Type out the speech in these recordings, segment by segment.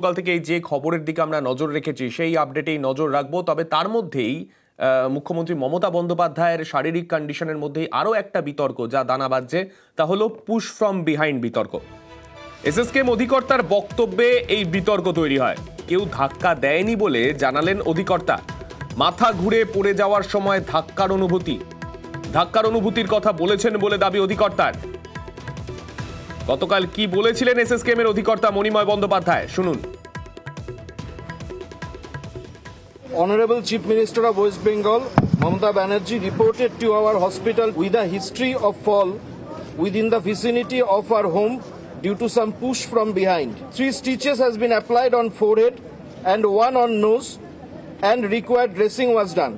সকাল থেকে এই যে খবরের দিকে আমরা নজর রেখেছি সেই আপডেটেই নজর রাখবো। তবে তার মধ্যেই মুখ্যমন্ত্রী মমতা বন্দ্যোপাধ্যায়ের শারীরিক কন্ডিশনের মধ্যেই আরও একটা বিতর্ক যা দানা বাজছে, তা হলো পুশ ফ্রম বিহাইন্ড বিতর্ক। এসএসকেএম অধিকর্তার বক্তব্যে এই বিতর্ক তৈরি হয়। কেউ ধাক্কা দেয়নি বলে জানালেন অধিকর্তা। মাথা ঘুরে পড়ে যাওয়ার সময় ধাক্কার অনুভূতির কথা বলেছেন বলে দাবি অধিকর্তার। গতকাল কি বলেছিলেন এসএসকেএম এর অধিকর্তা মণিময় বন্দ্যোপাধ্যায়, শুনুন। Honorable Chief Minister of West Bengal, Mamata Banerjee, reported to our hospital with a history of fall within the vicinity of our home due to some push from behind. 3 stitches has been applied on forehead and 1 on nose, and required dressing was done.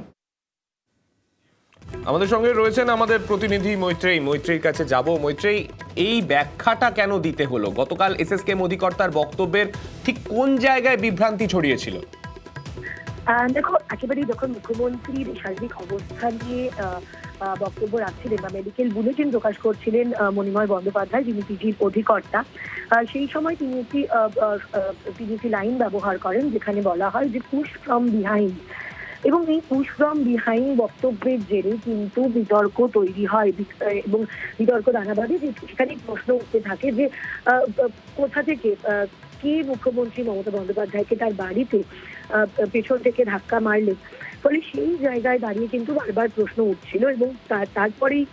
আমাদের সঙ্গে রয়েছেন আমাদের প্রতিনিধি মৈত্রেয়ীর কাছে যাব। মৈত্রেয়ী, এই ব্যাখ্যাটা কেন দিতে হলো? গতকাল এসএসকেএম অধিকর্তার বক্তব্যের ঠিক কোন জায়গায় বিভ্রান্তি ছড়িয়েছিল? দেখো, একেবারেই যখন মুখ্যমন্ত্রীর শারীরিক অবস্থা নিয়ে বক্তব্য রাখছিলেন বা মেডিকেল বুলেটিন প্রকাশ করছিলেন মণিময় বন্দ্যোপাধ্যায়, যিনি পিজির অধিকর্তা, সেই সময় তিনি একটি লাইন ব্যবহার করেন যেখানে বলা হয় যে পুশ ফ্রম বিহাইন্ড, এবং এই পুশ ফ্রম বিহাইন্ড বক্তব্যের জেরে কিন্তু বিতর্ক তৈরি হয় এবং বিতর্ক দানা বাঁধে। যে সেখানে প্রশ্ন উঠতে থাকে যে কোথা থেকে কে মুখ্যমন্ত্রী মমতা বন্দ্যোপাধ্যায়কে তার বাড়িতে পেছন থেকে ধাক্কা মারলেন। ফলে সেই জায়গায় দাঁড়িয়ে কিন্তু বারবার প্রশ্ন উঠছিল, এবং তারপরেই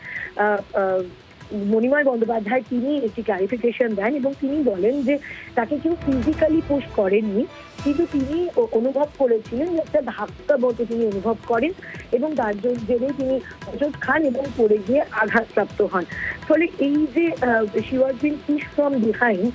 মণিময় বন্দ্যোপাধ্যায় তিনি একটি ক্লারিফিকেশন দেন এবং তিনি বলেন যে তাকে কেউ ফিজিক্যালি পুশ করেননি, কিন্তু তিনি অনুভব করেছিলেন যে একটা ধাক্কা মতো তিনি অনুভব করেন, এবং তার জেরে তিনি হোঁচট খান এবং পড়ে গিয়ে আঘাতপ্রাপ্ত হন। ফলে এই যে she was been push from behind,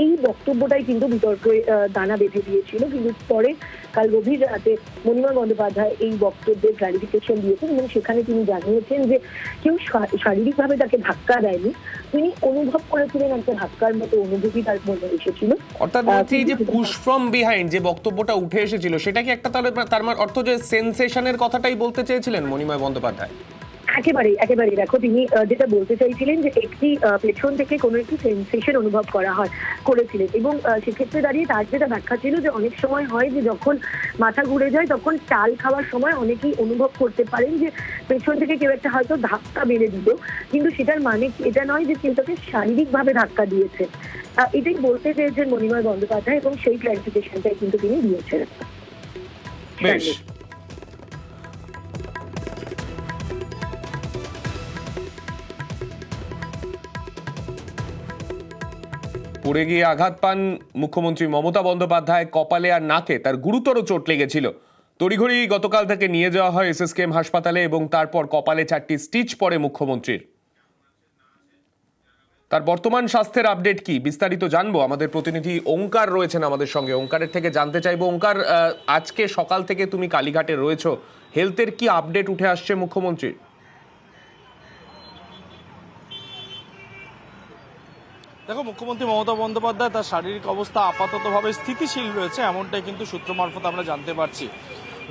এই বক্তব্যটাই কিন্তু বিতর্কে দানা বেঁধে দিয়েছিল। কিন্তু পরে কাল গভীর রাতে মণিময় বন্দ্যোপাধ্যায় এই বক্তব্যের ক্লারিফিকেশন দিয়েছেন এবং সেখানে তিনি জানিয়েছেন যে কেউ শারীরিকভাবে তাকে ধাক্কা দেয়নি, তিনি অনুভব করেছিলেন একটা ধাক্কার মতো অনুভূতি তার মনে এসেছিল। অর্থাৎ এই যে পুশ ফ্রম বিহাইন্ড যে বক্তব্যটা উঠে এসেছিল, সেটা কি একটা তাহলে তার অর্থ যে সেন্সেশনের কথাটাই বলতে চেয়েছিলেন মণিময় বন্দ্যোপাধ্যায়? একেবারে দেখো, তিনি যেটা বলতে চাইছিলেন যে একটি পেছন থেকে কোনো একটি সেন্সেশন অনুভব করেছিলেন, এবং সেক্ষেত্রে দাঁড়িয়ে তার যেটা ব্যাখ্যা ছিল যে অনেক সময় হয় যে যখন মাথা ঘুরে যায় তখন চাল খাওয়ার সময় অনেকেই অনুভব করতে পারেন যে পেছন থেকে কেউ একটা হয়তো ধাক্কা মেরে দিল, কিন্তু সেটার মানে এটা নয় যে কেউ তাকে শারীরিকভাবে ধাক্কা দিয়েছে। এটাই বলতে চেয়েছেন মণিময় বন্দ্যোপাধ্যায়, এবং সেই ক্লারিফিকেশনটাই কিন্তু তিনি দিয়েছেন। বেশ, পড়ে গিয়ে আঘাত পান মুখ্যমন্ত্রী মমতা বন্দ্যোপাধ্যায়, কপালে আর নাকে তার গুরুতর চোট লেগেছিল। তড়িঘড়ি গতকাল তাকে নিয়ে যাওয়া হয় এসএসকেএম হাসপাতালে, এবং তারপর কপালে 4টি স্টিচ পড়ে মুখ্যমন্ত্রীর। তার বর্তমান স্বাস্থ্যের আপডেট কি, বিস্তারিত জানবো। আমাদের প্রতিনিধি ওঙ্কার রয়েছেন আমাদের সঙ্গে, ওঙ্কারের থেকে জানতে চাইবো। ওঙ্কার, আজকে সকাল থেকে তুমি কালীঘাটে রয়েছো, হেলথের কি আপডেট উঠে আসছে মুখ্যমন্ত্রীর? দেখো, মুখ্যমন্ত্রী মমতা বন্দ্যোপাধ্যায় তার শারীরিক অবস্থা আপাততভাবে স্থিতিশীল রয়েছে, এমনটাই কিন্তু সূত্র মারফত আমরা জানতে পারছি।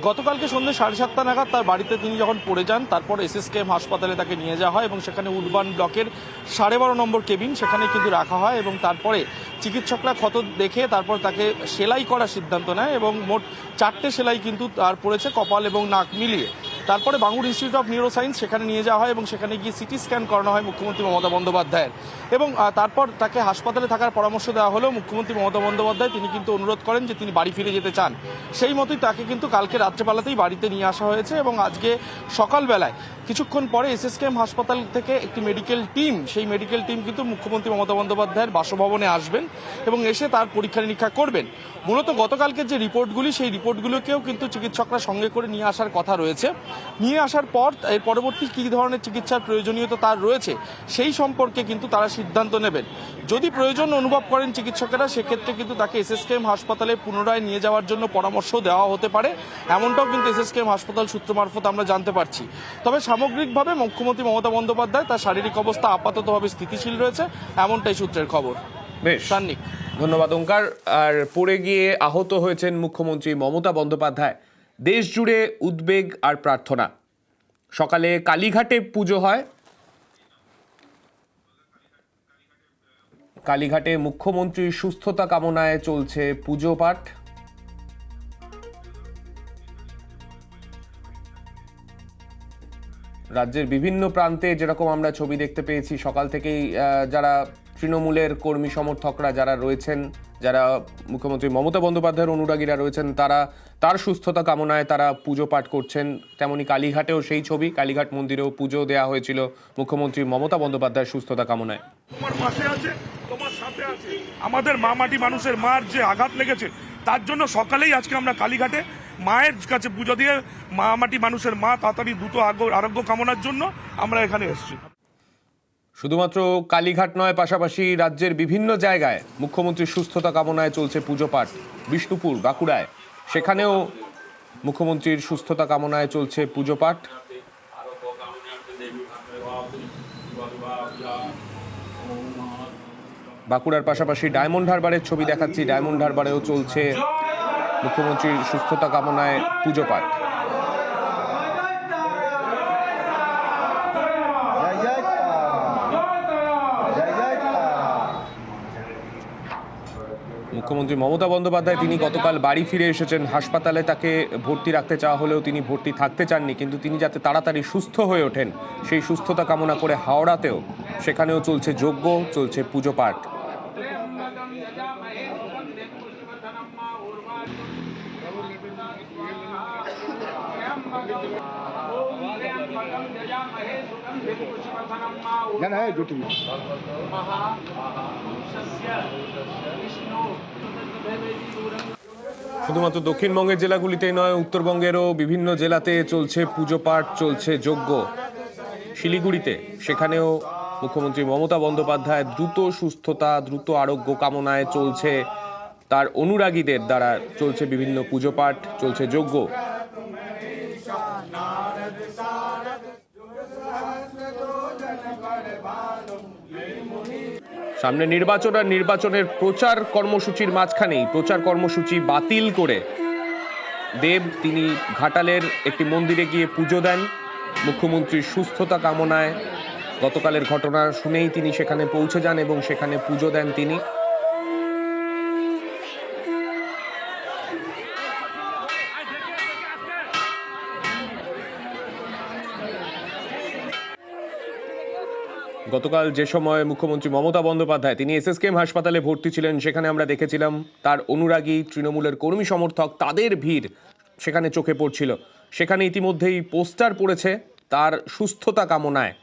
গতকালকে সন্ধ্যে 7:30 নাগাদ তার বাড়িতে তিনি যখন পড়ে যান, তারপর এসএসকেএম হাসপাতালে তাকে নিয়ে যাওয়া হয়, এবং সেখানে উডবান ব্লকের 12.5 নম্বর কেবিন সেখানে কিন্তু রাখা হয়, এবং তারপরে চিকিৎসকরা ক্ষত দেখে তারপর তাকে সেলাই করার সিদ্ধান্ত নেয়, এবং মোট 4টে সেলাই কিন্তু তার পড়েছে কপাল এবং নাক মিলিয়ে। তারপরে বাঙুর ইনস্টিটিউট অফ নিউরোসায়েন্স সেখানে নিয়ে যাওয়া হয়, এবং সেখানে গিয়ে সিটি স্ক্যান করানো হয় মুখ্যমন্ত্রী মমতা বন্দ্যোপাধ্যায়ের, এবং তারপর তাকে হাসপাতালে থাকার পরামর্শ দেওয়া হলেও মুখ্যমন্ত্রী মমতা বন্দ্যোপাধ্যায় তিনি কিন্তু অনুরোধ করেন যে তিনি বাড়ি ফিরে যেতে চান। সেই মতোই তাকে কিন্তু কালকে রাত্রেবেলাতেই বাড়িতে নিয়ে আসা হয়েছে, এবং আজকে সকালবেলায় কিছুক্ষণ পরে এসএসকেএম হাসপাতাল থেকে একটি মেডিকেল টিম, সেই মেডিকেল টিম কিন্তু মুখ্যমন্ত্রী মমতা বন্দ্যোপাধ্যায়ের বাসভবনে আসবেন এবং এসে তার পরীক্ষা নিরীক্ষা করবেন। মূলত গতকালকের যে রিপোর্টগুলি, সেই রিপোর্টগুলোকেও কিন্তু চিকিৎসকরা সঙ্গে করে নিয়ে আসার কথা রয়েছে। নিয়ে আসার পর এর পরবর্তী কী ধরনের চিকিৎসার প্রয়োজনীয়তা তার রয়েছে সেই সম্পর্কে কিন্তু তারা সিদ্ধান্ত নেবেন। যদি প্রয়োজন অনুভব করেন চিকিৎসকেরা, সেক্ষেত্রে কিন্তু তাকে এসএসকেএম হাসপাতালে পুনরায় নিয়ে যাওয়ার জন্য পরামর্শ দেওয়া হতে পারে, এমনটাও কিন্তু এসএসকেএম হাসপাতাল সূত্র মারফত আমরা জানতে পারছি। তবে সামগ্রিকভাবে মুখ্যমন্ত্রী মমতা বন্দ্যোপাধ্যায় তার শারীরিক অবস্থা আপাততভাবে স্থিতিশীল রয়েছে, এমনটাই সূত্রের খবর। বেশ, সান্নিক, ধন্যবাদ ওঙ্কার। আর পড়ে গিয়ে আহত হয়েছেন মুখ্যমন্ত্রী মমতা বন্দ্যোপাধ্যায়। দেশ জুড়ে উদ্বেগ আর প্রার্থনা। সকালে কালীঘাটে পুজো হয়, কালীঘাটে মুখ্যমন্ত্রীর সুস্থতা কামনায় চলছে পুজো পাঠ। রাজ্যের বিভিন্ন প্রান্তে যেরকম আমরা ছবি দেখতে পেয়েছি সকাল থেকেই যারা তৃণমূলের কর্মী সমর্থকরা যারা রয়েছেন, যারা মুখ্যমন্ত্রী মমতা বন্দ্যোপাধ্যায়ের অনুরাগীরা রয়েছেন, তার সুস্থতা কামনায় তারা পুজো পাঠ করছেন। তেমনি কালীঘাটেও সেই ছবি, কালীঘাট মন্দিরেও পুজো দেওয়া হয়েছিল মুখ্যমন্ত্রী মমতা বন্দ্যোপাধ্যায়ের সুস্থতা কামনায়। তোমার পাশে আছে, তোমার সাথে আছে। আমাদের মা মাটি মানুষের মার যে আঘাত লেগেছে তার জন্য সকালেই আজকে আমরা কালীঘাটে মায়ের কাছে পুজো দিয়ে মা মাটি মানুষের মা তাড়াতাড়ি দ্রুত আরোগ্য কামনার জন্য আমরা এখানে এসেছি। শুধুমাত্র কালীঘাট নয়, পাশাপাশি রাজ্যের বিভিন্ন জায়গায় মুখ্যমন্ত্রীর সুস্থতা কামনায় চলছে পুজো পাঠ। বিষ্ণুপুর, বাঁকুড়ায় সেখানেও মুখ্যমন্ত্রীর সুস্থতা কামনায় চলছে পুজো পাঠ। বাঁকুড়ার পাশাপাশি ডায়মন্ড হারবারের ছবি দেখাচ্ছি, ডায়মন্ড হারবারেও চলছে মুখ্যমন্ত্রীর সুস্থতা কামনায় পুজো পাঠ। মুখ্যমন্ত্রী মমতা বন্দ্যোপাধ্যায় তিনি গতকাল বাড়ি ফিরে এসেছেন। হাসপাতালে তাকে ভর্তি রাখতে চাওয়া হলেও তিনি ভর্তি থাকতে চাননি, কিন্তু তিনি যাতে তাড়াতাড়ি সুস্থ হয়ে ওঠেন সেই সুস্থতা কামনা করে হাওড়াতেও সেখানেও চলছে যজ্ঞ, চলছে পুজো পাঠ। শুধুমাত্র দক্ষিণবঙ্গের জেলাগুলিতেই নয়, উত্তরবঙ্গেরও বিভিন্ন জেলাতে চলছে পুজো পাঠ, চলছে যজ্ঞ। শিলিগুড়িতে সেখানেও মুখ্যমন্ত্রী মমতা বন্দ্যোপাধ্যায় দ্রুত সুস্থতা, দ্রুত আরোগ্য কামনায় চলছে তার অনুরাগীদের দ্বারা চলছে বিভিন্ন পুজো পাঠ, চলছে যজ্ঞ। সামনে নির্বাচন, আর নির্বাচনের প্রচার কর্মসূচির মাঝখানেই প্রচার কর্মসূচি বাতিল করে দেব তিনি ঘাটালের একটি মন্দিরে গিয়ে পুজো দেন মুখ্যমন্ত্রীর সুস্থতা কামনায়। গতকালের ঘটনা শুনেই তিনি সেখানে পৌঁছে যান এবং সেখানে পুজো দেন তিনি। গতকাল যে সময় মুখ্যমন্ত্রী মমতা বন্দ্যোপাধ্যায় তিনি এসএসকেএম হাসপাতালে ভর্তি ছিলেন, সেখানে আমরা দেখেছিলাম তার অনুরাগী তৃণমূলের কর্মী সমর্থক তাদের ভিড় সেখানে চোখে পড়ছিল। সেখানে ইতিমধ্যেই পোস্টার পড়েছে তার সুস্থতা কামনায়।